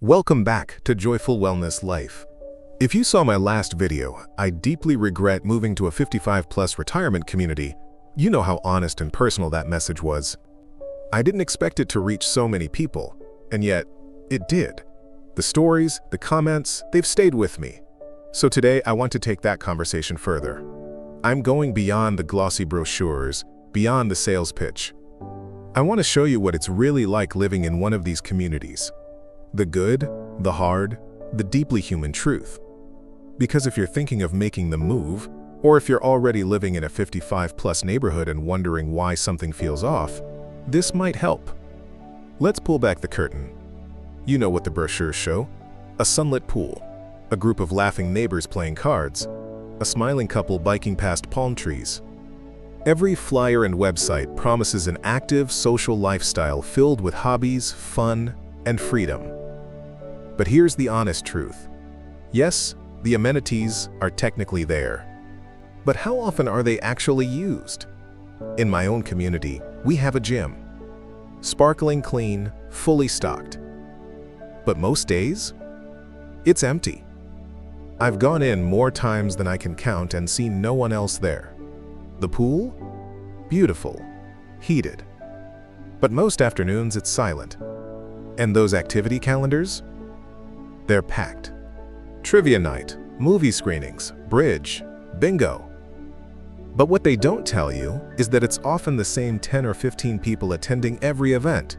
Welcome back to Joyful Wellness Life. If you saw my last video, I deeply regret moving to a 55-plus retirement community. You know how honest and personal that message was. I didn't expect it to reach so many people, and yet, it did. The stories, the comments, they've stayed with me. So today, I want to take that conversation further. I'm going beyond the glossy brochures, beyond the sales pitch. I want to show you what it's really like living in one of these communities. The good, the hard, the deeply human truth. Because if you're thinking of making the move, or if you're already living in a 55-plus neighborhood and wondering why something feels off, this might help. Let's pull back the curtain. You know what the brochures show: a sunlit pool, a group of laughing neighbors playing cards, a smiling couple biking past palm trees. Every flyer and website promises an active social lifestyle filled with hobbies, fun, and freedom. But here's the honest truth. Yes, the amenities are technically there. But how often are they actually used? In my own community, we have a gym. Sparkling clean, fully stocked. But most days, it's empty. I've gone in more times than I can count and seen no one else there. The pool? Beautiful, heated. But most afternoons it's silent. And those activity calendars? They're packed. Trivia night, movie screenings, bridge, bingo. But what they don't tell you is that it's often the same 10 or 15 people attending every event.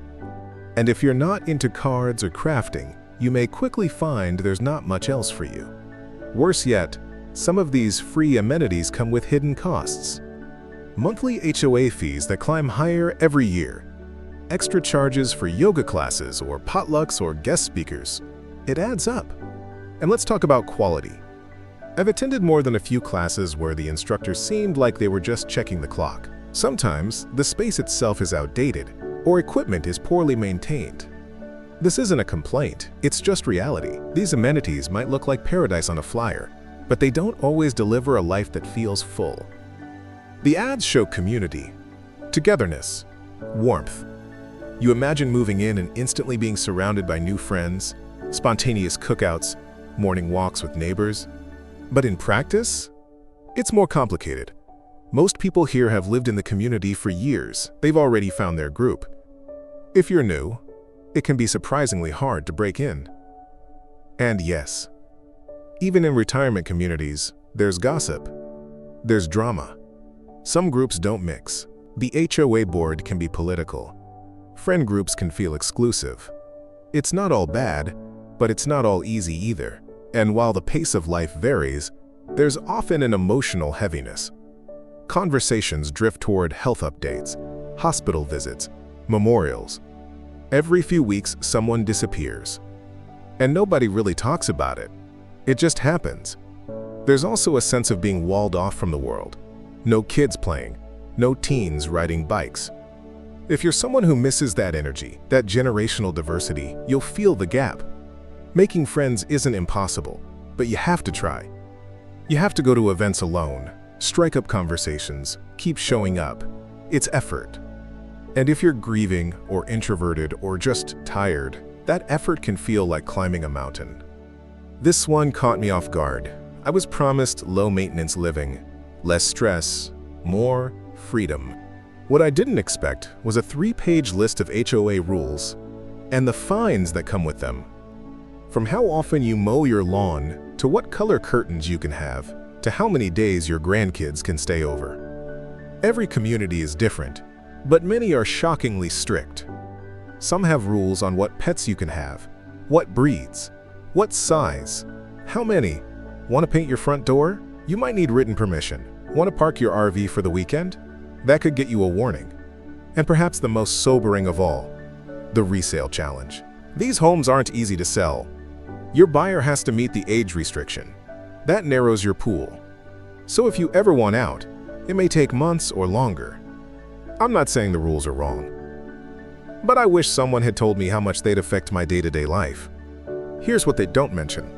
And if you're not into cards or crafting, you may quickly find there's not much else for you. Worse yet, some of these free amenities come with hidden costs. Monthly HOA fees that climb higher every year. Extra charges for yoga classes or potlucks or guest speakers. It adds up. And let's talk about quality. I've attended more than a few classes where the instructor seemed like they were just checking the clock. Sometimes, the space itself is outdated, or equipment is poorly maintained. This isn't a complaint, it's just reality. These amenities might look like paradise on a flyer, but they don't always deliver a life that feels full. The ads show community, togetherness, warmth. You imagine moving in and instantly being surrounded by new friends, spontaneous cookouts, morning walks with neighbors. But in practice, it's more complicated. Most people here have lived in the community for years. They've already found their group. If you're new, it can be surprisingly hard to break in. And yes, even in retirement communities, there's gossip. There's drama. Some groups don't mix. The HOA board can be political. Friend groups can feel exclusive. It's not all bad, but it's not all easy either. And while the pace of life varies, there's often an emotional heaviness. Conversations drift toward health updates, hospital visits, memorials. Every few weeks, someone disappears. And nobody really talks about it. It just happens. There's also a sense of being walled off from the world. No kids playing, no teens riding bikes. If you're someone who misses that energy, that generational diversity, you'll feel the gap. Making friends isn't impossible, but you have to try. You have to go to events alone, strike up conversations, keep showing up. It's effort. And if you're grieving or introverted or just tired, that effort can feel like climbing a mountain. This one caught me off guard. I was promised low-maintenance living, less stress, more freedom. What I didn't expect was a 3-page list of HOA rules and the fines that come with them. From how often you mow your lawn, to what color curtains you can have, to how many days your grandkids can stay over. Every community is different, but many are shockingly strict. Some have rules on what pets you can have, what breeds, what size, how many. Want to paint your front door? You might need written permission. Want to park your RV for the weekend? That could get you a warning. And perhaps the most sobering of all, the resale challenge. These homes aren't easy to sell. Your buyer has to meet the age restriction. That narrows your pool. So if you ever want out, it may take months or longer. I'm not saying the rules are wrong, but I wish someone had told me how much they'd affect my day-to-day life. Here's what they don't mention.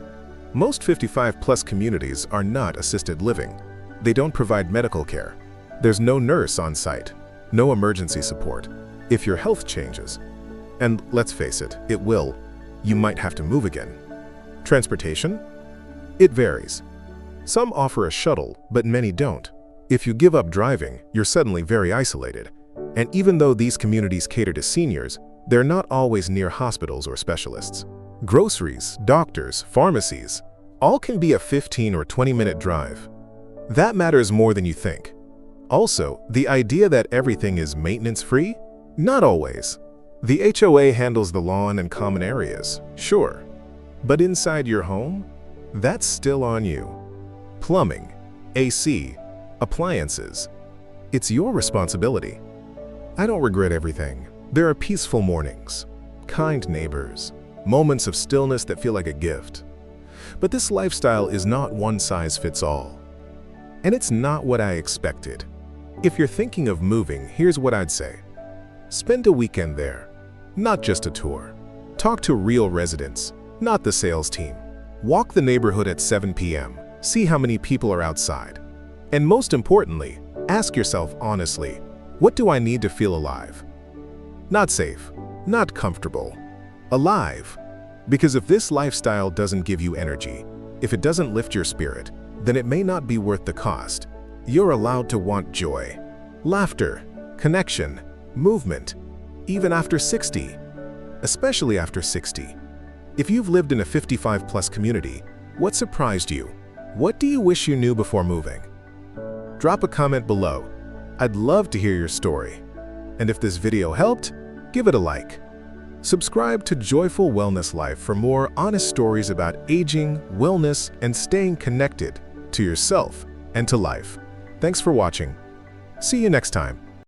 Most 55-plus communities are not assisted living. They don't provide medical care. There's no nurse on site, no emergency support. If your health changes, and let's face it, it will, you might have to move again. Transportation? It varies. Some offer a shuttle, but many don't. If you give up driving, you're suddenly very isolated. And even though these communities cater to seniors, they're not always near hospitals or specialists. Groceries, doctors, pharmacies, all can be a 15 or 20-minute drive. That matters more than you think. Also, the idea that everything is maintenance-free? Not always. The HOA handles the lawn and common areas, sure. But inside your home? That's still on you. Plumbing, AC, appliances. It's your responsibility. I don't regret everything. There are peaceful mornings, kind neighbors, moments of stillness that feel like a gift. But this lifestyle is not one size fits all. And it's not what I expected. If you're thinking of moving, here's what I'd say. Spend a weekend there, not just a tour. Talk to real residents, not the sales team. Walk the neighborhood at 7 p.m. See how many people are outside. And most importantly, ask yourself honestly, what do I need to feel alive? Not safe, not comfortable, alive. Because if this lifestyle doesn't give you energy, if it doesn't lift your spirit, then it may not be worth the cost. You're allowed to want joy, laughter, connection, movement, even after 60, especially after 60. If you've lived in a 55-plus community, what surprised you? What do you wish you knew before moving? Drop a comment below. I'd love to hear your story. And if this video helped, give it a like. Subscribe to Joyful Wellness Life for more honest stories about aging, wellness, and staying connected to yourself and to life. Thanks for watching. See you next time.